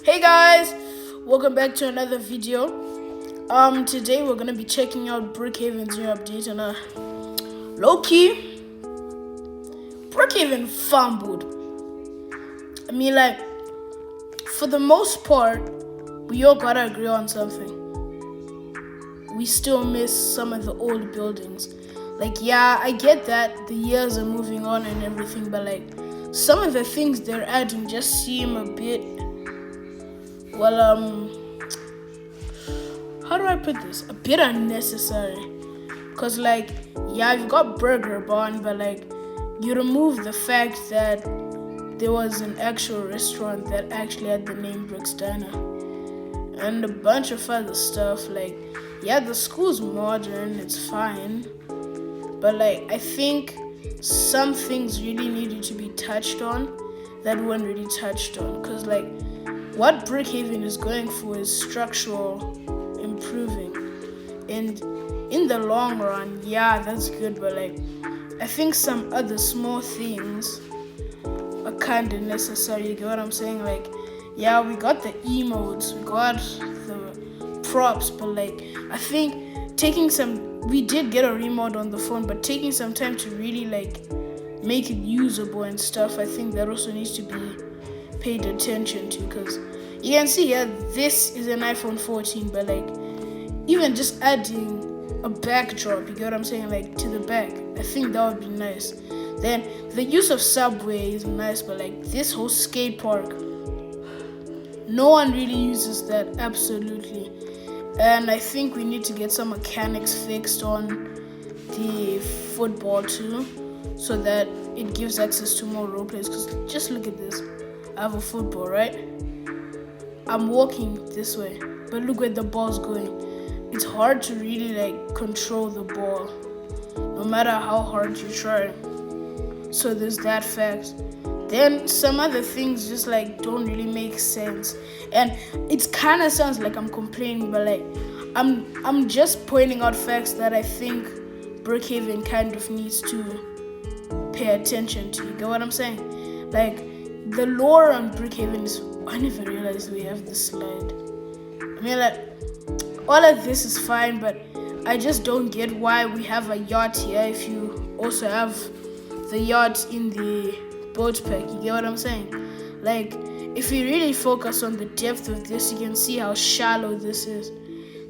Hey guys, welcome back to another video. Today we're gonna be checking out Brookhaven's new update and low-key, Brookhaven fumbled. I mean, like, for the most part, we all gotta agree on something. We still miss some of the old buildings. Like, yeah, I get that the years are moving on and everything, but like, some of the things they're adding just seem a bit, how do I put this? A bit unnecessary. Cause like, yeah, you've got Burger Barn, but like, you remove the fact that there was an actual restaurant that actually had the name Brooks Diner. And a bunch of other stuff. Like, yeah, the school's modern, it's fine. But like, I think some things really needed to be touched on that weren't really touched on. Cause like, what Brookhaven is going for is structural improving. And in the long run, yeah, that's good. But like, I think some other small things are kind of necessary. You get what I'm saying? Like, yeah, we got the emotes, we got the props, but like, I think we did get a remote on the phone, but taking some time to really like make it usable and stuff, I think that also needs to be paid attention to, because you can see here, this is an iPhone 14, but like, even just adding a backdrop, you get what I'm saying, like to the back, I think that would be nice. Then the use of subway is nice, but like this whole skate park, no one really uses that, absolutely. And I think we need to get some mechanics fixed on the football too, so that it gives access to more role players. Because just look at this. I have a football, right? I'm walking this way, but look where the ball's going. It's hard to really like control the ball, no matter how hard you try. So there's that fact. Then some other things just like don't really make sense, and it kind of sounds like I'm complaining, but like I'm just pointing out facts that I think Brookhaven kind of needs to pay attention to. You get what I'm saying? Like, the lore on Brookhaven is, I never realized we have this slide. I mean, like, all of this is fine, but I just don't get why we have a yacht here if you also have the yacht in the boat pack. You get what I'm saying? Like, if you really focus on the depth of this, you can see how shallow this is.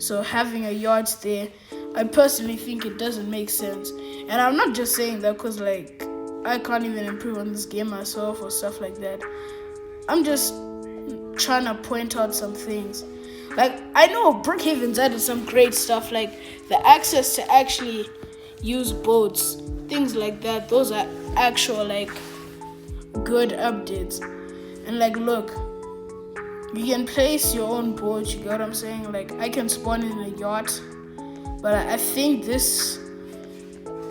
So having a yacht there, I personally think it doesn't make sense. And I'm not just saying that because like I can't even improve on this game myself or stuff like that. I'm just trying to point out some things. Like, I know Brookhaven's added some great stuff, like the access to actually use boats, things like that. Those are actual like good updates. And like, look, you can place your own boat, you get what I'm saying? Like, I can spawn in a yacht, but I think this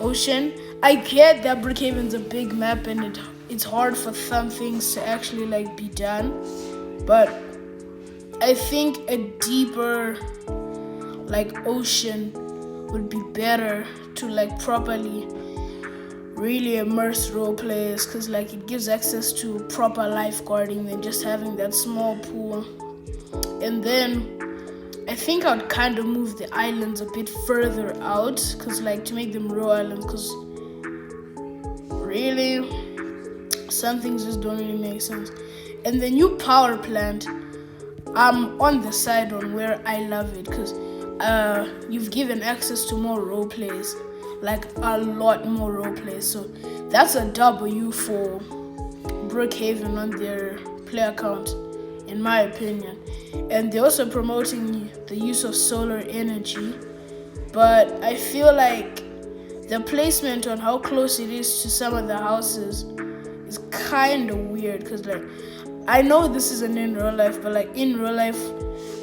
ocean, I get that Brookhaven's a big map and it's hard for some things to actually like be done, but I think a deeper like ocean would be better to like properly really immerse role players, because like it gives access to proper lifeguarding than just having that small pool. And then I think I'd kind of move the islands a bit further out, because like to make them real islands, because really some things just don't really make sense. And the new power plant, I'm on the side on where I love it, because you've given access to more role plays, like a lot more role plays. So that's a W for Brookhaven on their player account, in my opinion. And they're also promoting the use of solar energy, but I feel like the placement on how close it is to some of the houses is kind of weird, because like, I know this isn't in real life, but like in real life,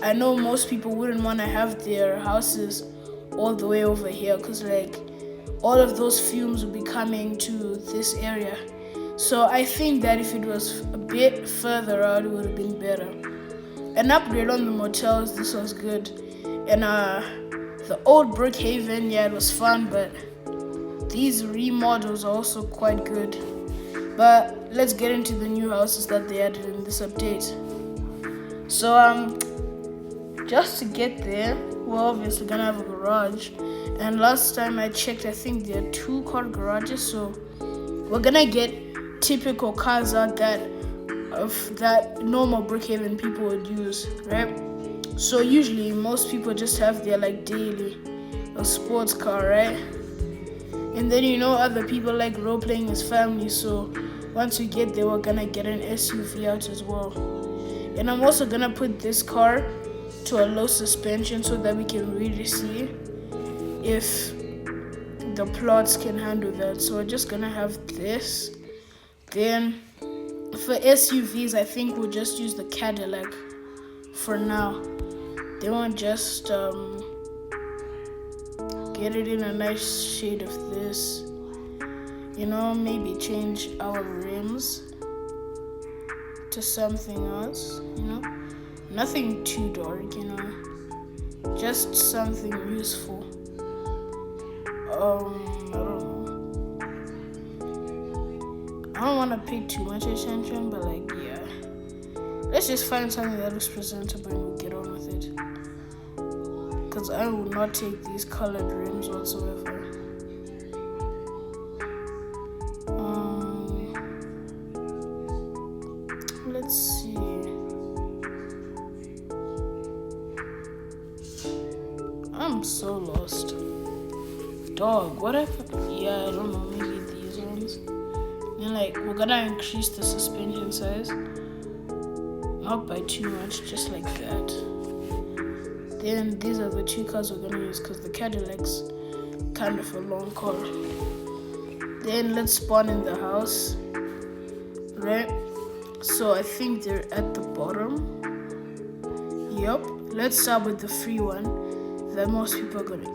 I know most people wouldn't want to have their houses all the way over here, because like all of those fumes will be coming to this area. So I think that if it was a bit further out, it would have been better. An upgrade on the motels, this was good. And the old Brookhaven, yeah, it was fun, but these remodels are also quite good. But let's get into the new houses that they added in this update. So just to get there, we're obviously gonna have a garage. And last time I checked, I think there are 2-car garages. So we're gonna get typical cars out that normal Brookhaven people would use, right? So usually most people just have their daily a sports car, right? And then other people like role playing as family. So once we get there, we're gonna get an SUV out as well. And I'm also gonna put this car to a low suspension so that we can really see if the plots can handle that. So we're just gonna have this. Then for SUVs, I think we'll just use the Cadillac for now. They won't just get it in a nice shade of this. Maybe change our rims to something else. Nothing too dark. Just something useful. I don't know. I don't want to pay too much attention, but yeah. Let's just find something that looks presentable and we'll get on with it. Because I will not take these colored rims whatsoever. Let's see. I'm so lost. Dog, what happened? Yeah, I don't know, maybe these ones. And we're gonna increase the suspension size. Not by too much, just like that. Then these are the 2 cars we're gonna use because the Cadillac's kind of a long car. Then let's spawn in the house, right? So I think they're at the bottom. Yup. Let's start with the free one that most people are gonna.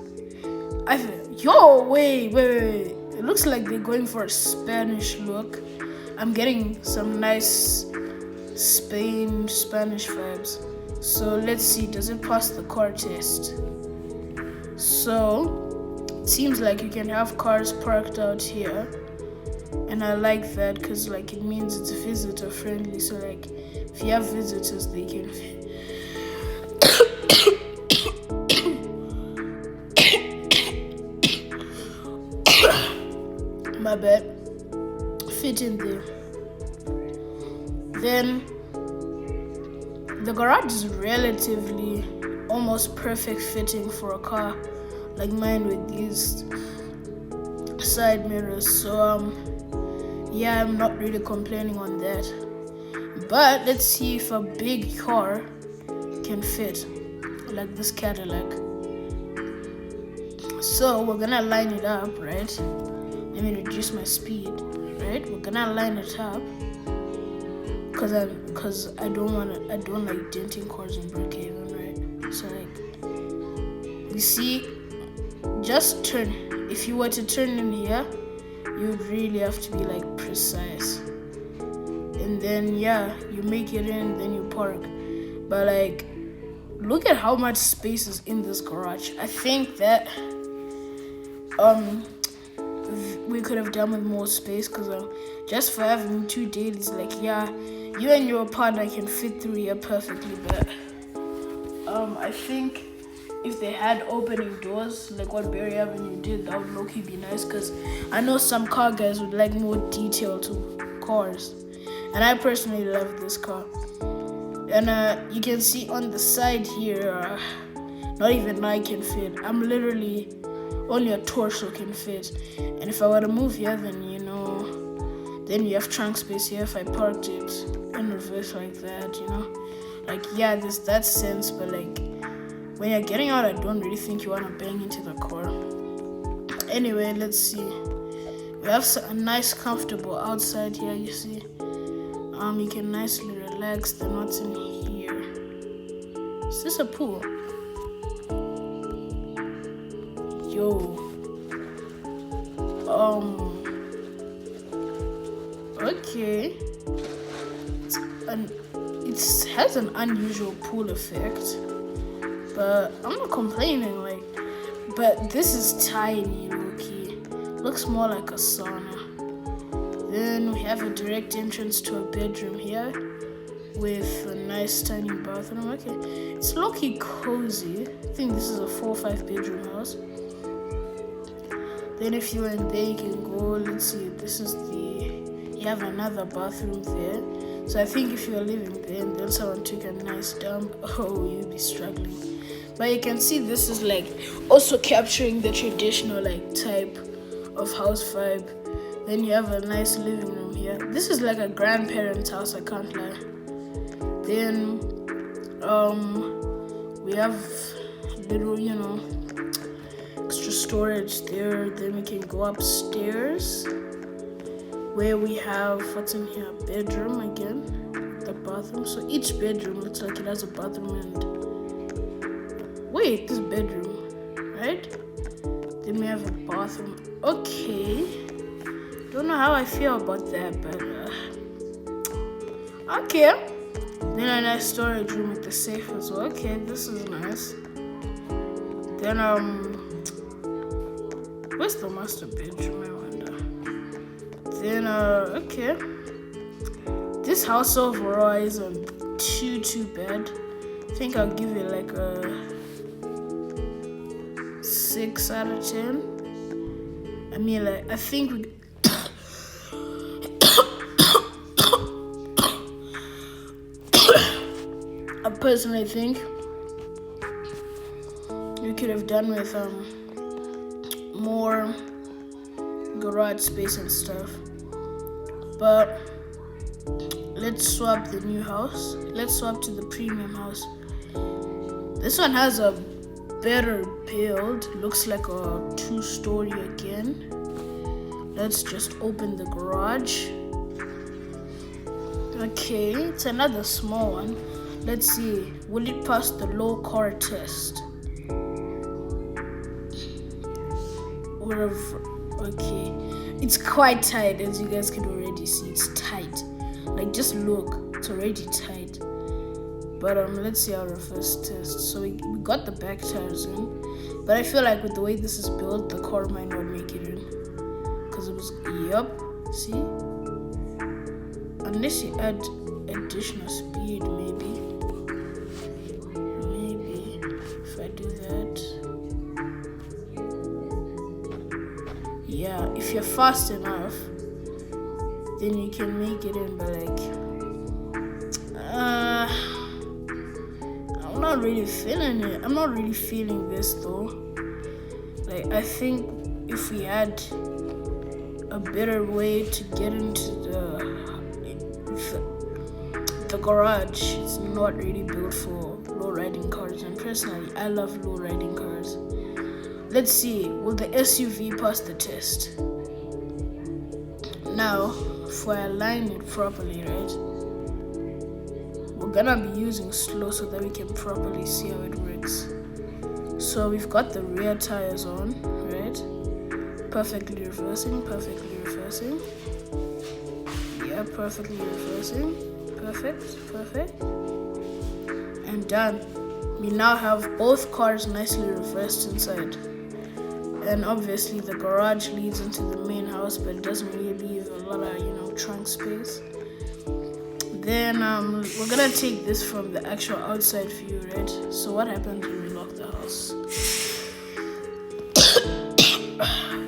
Wait. It looks like they're going for a Spanish look. I'm getting some nice Spanish vibes. So let's see, does it pass the car test? So it seems like you can have cars parked out here, and I like that because it means it's visitor friendly. So if you have visitors, they can my bad, fit in there. Then the garage is relatively almost perfect fitting for a car like mine with these side mirrors. So yeah, I'm not really complaining on that. But let's see if a big car can fit like this Cadillac. So we're gonna line it up, right? Let me reduce my speed, right? We're gonna line it up because I don't like denting cars in Brookhaven, right? So you see, just turn. If you were to turn in here, you would really have to be precise. And then you make it in, then you park. But look at how much space is in this garage. I think that we could have done with more space because just for having 2 dailies, you and your partner can fit through here perfectly. But I think if they had opening doors like what Berry Avenue did, that would low-key be nice because I know some car guys would like more detail to cars, and I personally love this car. And you can see on the side here, not even I can fit. I'm literally only a torso can fit. And if I were to move here, then then you have trunk space here if I parked it in reverse like that, there's that sense. But when you're getting out, I don't really think you want to bang into the car. Anyway, let's see. We have a nice comfortable outside here, you see. You can nicely relax. Then what's in here? Is this a pool? Yo. Okay. It has an unusual pool effect, but I'm not complaining. But this is tiny, low-key. Looks more like a sauna. Then we have a direct entrance to a bedroom here. with a nice tiny bathroom. Okay, it's low-key cozy. I think this is a 4 or 5 bedroom house. Then if you're in there, you can go. Let's see, you have another bathroom there. So I think if you're living there and then someone took a nice dump, oh, you'd be struggling. But you can see this is like also capturing the traditional like type of house vibe. Then you have a nice living room here. This is like a grandparent's house, I can't lie. Then we have little, extra storage there. Then we can go upstairs where we have, what's in here? Bedroom again, the bathroom. So each bedroom looks like it has a bathroom and wait, this bedroom, right? Then we have a bathroom. Okay, don't know how I feel about that, but okay. Then a nice storage room with the safe as well. Okay, this is nice. Then where's the master bedroom? I wonder. Then okay, this house overall isn't too bad. I think I'll give it like a 6 out of 10. I mean, like, I think I personally think we could have done with more garage space and stuff. But let's swap the new house. Let's swap to the premium house. This one has a better build. Looks like a 2-story again. Let's just open the garage. Okay, it's another small one. Let's see, will it pass the low car test? Okay, it's quite tight, as you guys can already see. It's tight. Like, just look, it's already tight. But let's see our first test. So we got the back tires in, but I feel like with the way this is built, the car might not make it in, because it was, see, unless you add additional speed, maybe if I do that, yeah, if you're fast enough, then you can make it in. But like, I'm not really feeling it. I'm not really feeling this though. Like, I think if we had a better way to get into the garage, it's not really built for low riding cars, and personally I love low riding cars. Let's see, will the SUV pass the test? Now, if I align it properly, right, we're gonna be using slow so that we can properly see how it works. So we've got the rear tires on, right? Perfectly reversing. Yeah, perfectly reversing. Perfect. And done. We now have both cars nicely reversed inside. And obviously the garage leads into the main house, but it doesn't really leave a lot of, trunk space. Then we're gonna take this from the actual outside view, right? So what happens when we lock the house?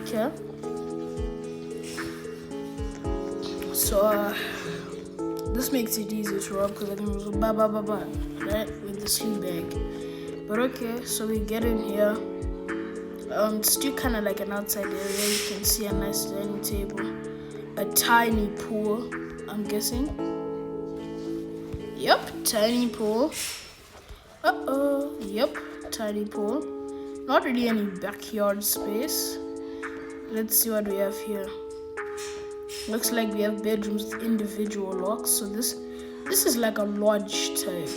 Okay. So this makes it easy to rob because I can go right with the sleep bag. But okay, so we get in here. It's still kind of like an outside area. You can see a nice dining table, a tiny pool, I'm guessing. Yep, tiny pool. Yep, tiny pool. Not really any backyard space. Let's see what we have here. Looks like we have bedrooms with individual locks. So this is like a lodge type,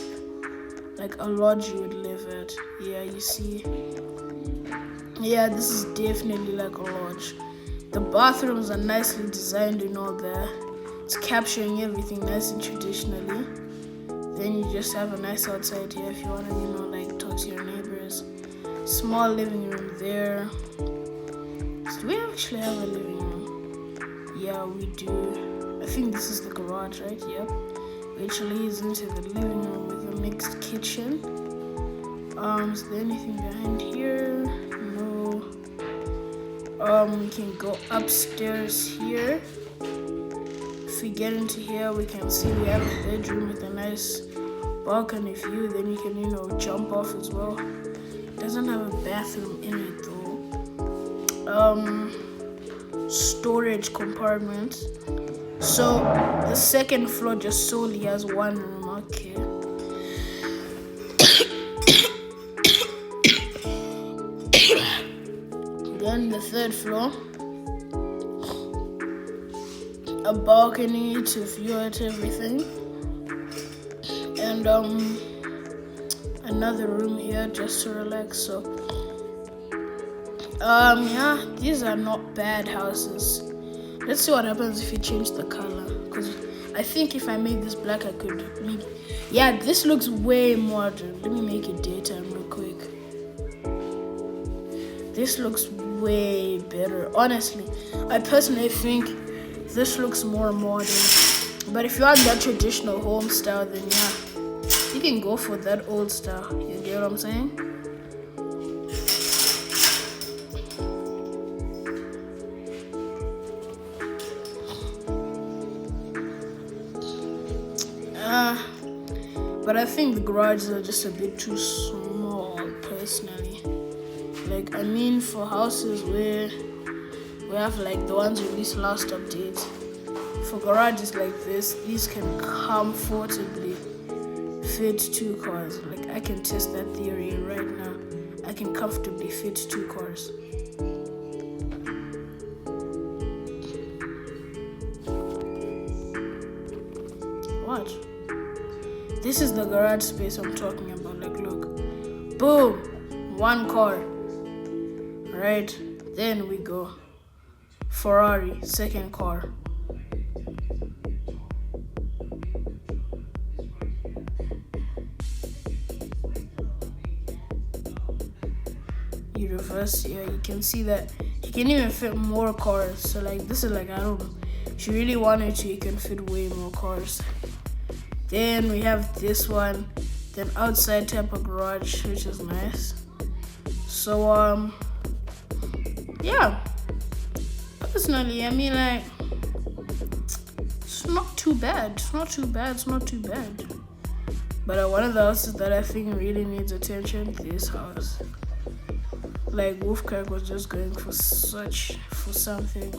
like a lodge you would live at. Yeah, you see. Yeah, this is definitely like a lodge. The bathrooms are nicely designed and all that. It's capturing everything nice and traditionally. Then you just have a nice outside here if you want to, like talk to your neighbors. Small living room there. So do we actually have a living room? Yeah, we do. I think this is the garage, right? Yep. which leads into the living room with a mixed kitchen. Is there anything behind here? No. We can go upstairs here. If we get into here, we can see we have a bedroom with a nice balcony view. Then you can, jump off as well. Doesn't have a bathroom in it though. Storage compartment. So the second floor just solely has one room. Okay. Then the third floor, a balcony to view at everything, and another room here just to relax. So yeah, these are not bad houses. Let's see what happens if you change the color, because I think if I made this black I could maybe, yeah, this looks way modern. Let me make it daytime real quick. This looks way better. Honestly, I personally think this looks more modern. But if you want that traditional home style, then yeah, you can go for that old style. You get what I'm saying? But I think the garages are just a bit too small, personally. Like, I mean, for houses where we have like the ones released last update, for garages like this, these can comfortably fit 2 cars. Like, I can test that theory right now. I can comfortably fit 2 cars. Watch. This is the garage space I'm talking about. Like, look. Boom! 1 car. Right? Then we go. Ferrari, second car. You reverse, yeah, you can see that you can even fit more cars. So like, this is like, I don't know, if you really wanted to, you can fit way more cars. Then we have this one, then outside type of garage, which is nice. So yeah, personally, I mean, like, it's not too bad. It's not too bad. But one of the houses that I think really needs attention, this house. Like, Wolfcrack was just going for something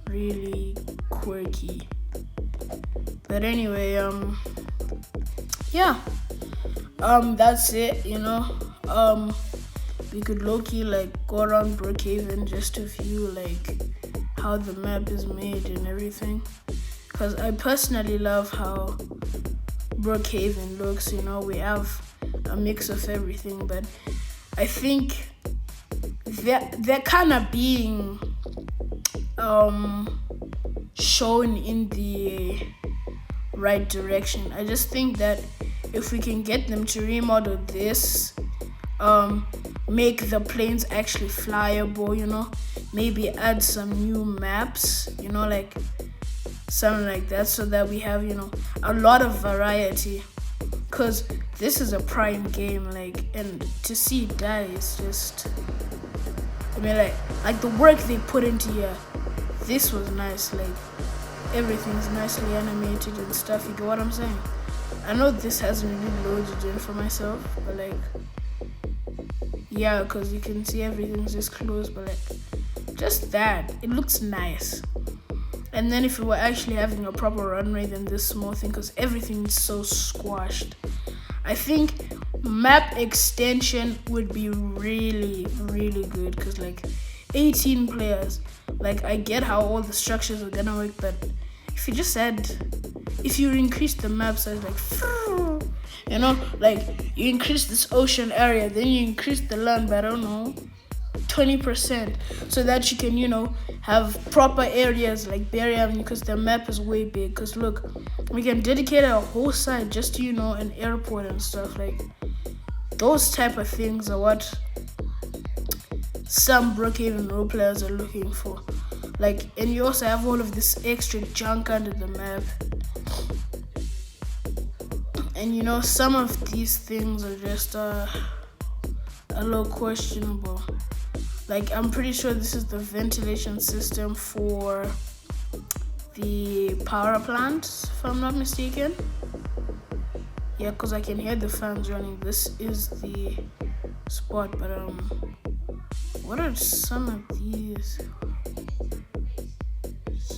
really quirky. But anyway, yeah, that's it. We could low-key like go around Brookhaven just to view like how the map is made and everything, because I personally love how Brookhaven looks. We have a mix of everything, but I think they're kind of being shown in the right direction. I just think that if we can get them to remodel this, make the planes actually flyable, maybe add some new maps, like something like that, so that we have, a lot of variety, because this is a prime game, like, and to see it die is just, I mean, like the work they put into here, this was nice. Like, everything's nicely animated and stuff. You get what I'm saying? I know this hasn't really loaded in for myself, but like, yeah, because you can see everything's just closed, but like, just that, it looks nice. And then if we were actually having a proper runway than this small thing, because everything's so squashed, I think map extension would be really, really good, because like 18 players, like, I get how all the structures are gonna work, but if you increase the map size, like, like you increase this ocean area, then you increase the land by, I don't know, 20%, so that you can, have proper areas like Berry Avenue, because the map is way big. Because look, we can dedicate a whole side just to, an airport and stuff. Like, those type of things are what some Brookhaven role players are looking for. Like, and you also have all of this extra junk under the map. And you know, some of these things are just a little questionable. Like, I'm pretty sure this is the ventilation system for the power plant, if I'm not mistaken. Yeah, because I can hear the fans running. This is the spot, but what are some of these?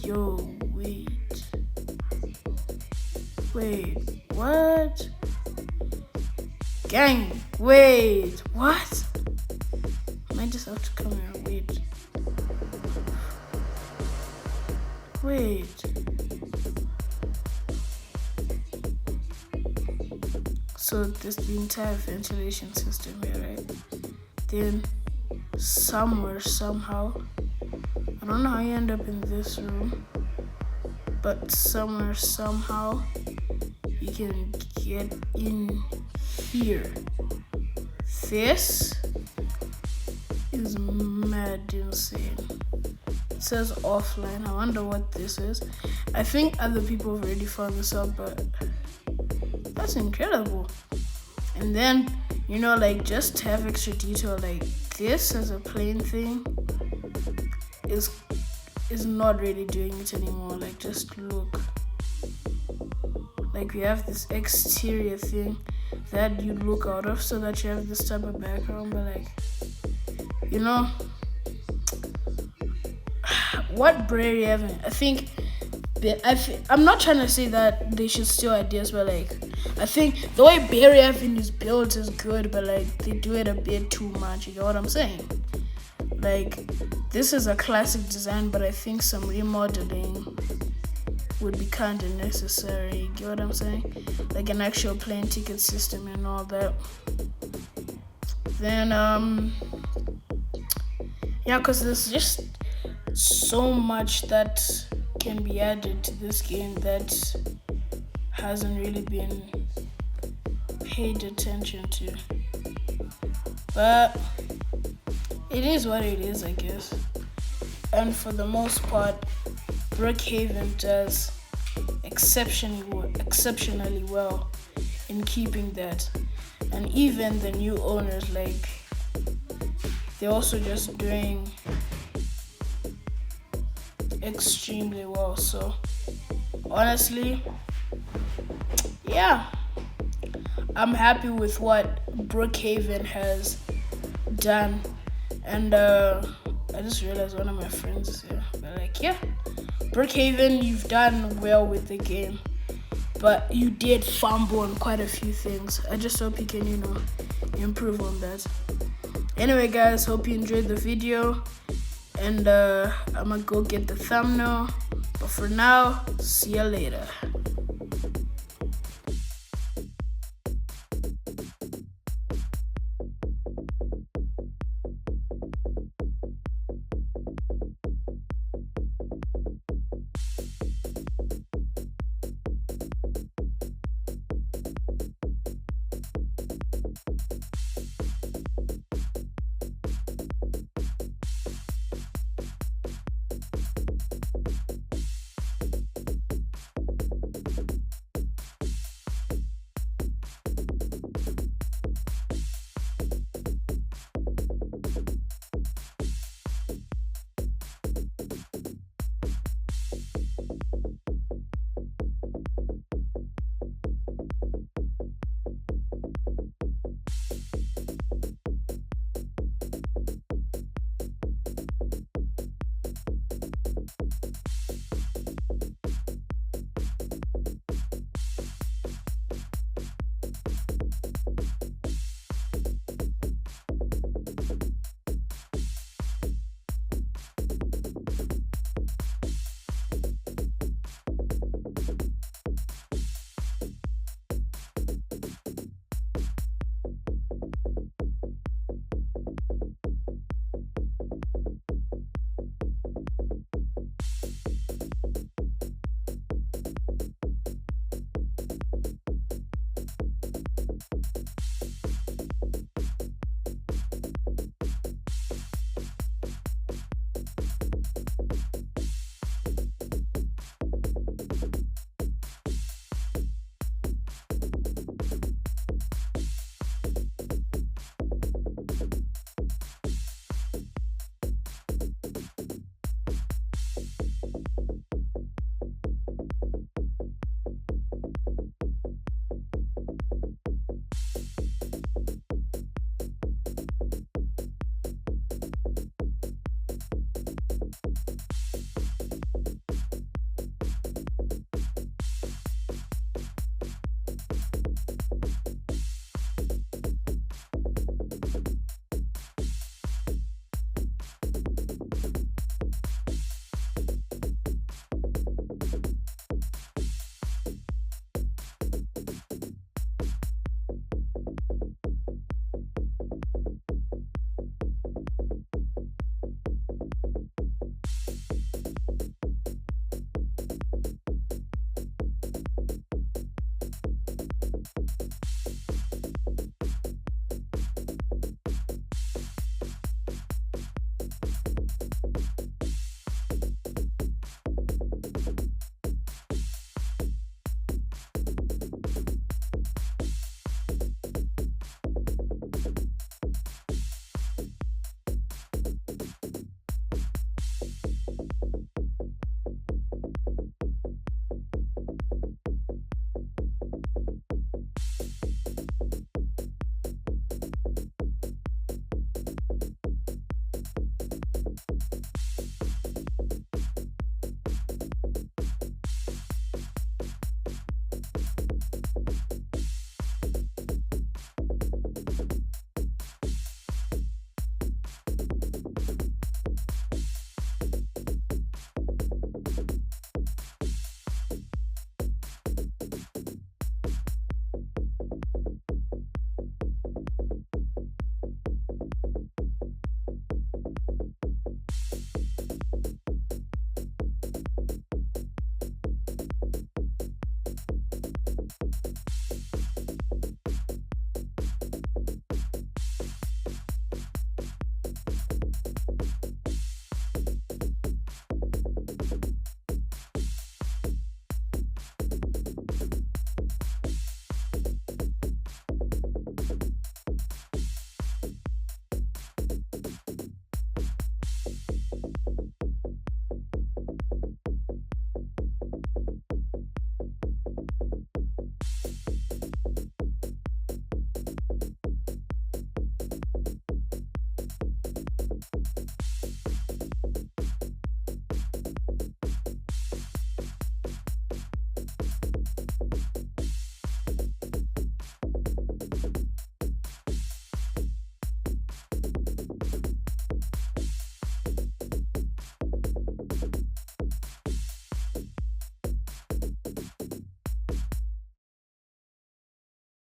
Yo, wait, what? Gang, wait, what? I might just have to come here. Wait. So this the entire ventilation system here, right? Then somewhere, somehow, I don't know how you end up in this room, but somewhere, somehow, you can get in here. This is mad insane. It says offline. I wonder what this is. I think other people have already found this out, but that's incredible. And then, you know, like, just to have extra detail, like this as a plain thing is not really doing it anymore. Like, just look. Like, we have this exterior thing that you look out of so that you have this type of background, but like, you know, what Brookhaven, I think I'm not trying to say that they should steal ideas, but like, I think the way Brookhaven is built is good, but like, they do it a bit too much. You know what I'm saying? Like, this is a classic design, but I think some remodeling would be kind of necessary. You get what I'm saying? Like an actual plane ticket system and all that. Then yeah, because there's just so much that can be added to this game that hasn't really been paid attention to. But it is what it is, I guess. And for the most part, Brookhaven does exceptionally well in keeping that. And even the new owners, like, they're also just doing extremely well. So honestly, yeah, I'm happy with what Brookhaven has done. And I just realized one of my friends is here. But like, yeah, Brookhaven, you've done well with the game, but you did fumble on quite a few things. I just hope you can, you know, improve on that. Anyway, guys, hope you enjoyed the video, and I'm gonna go get the thumbnail. But for now, see ya later.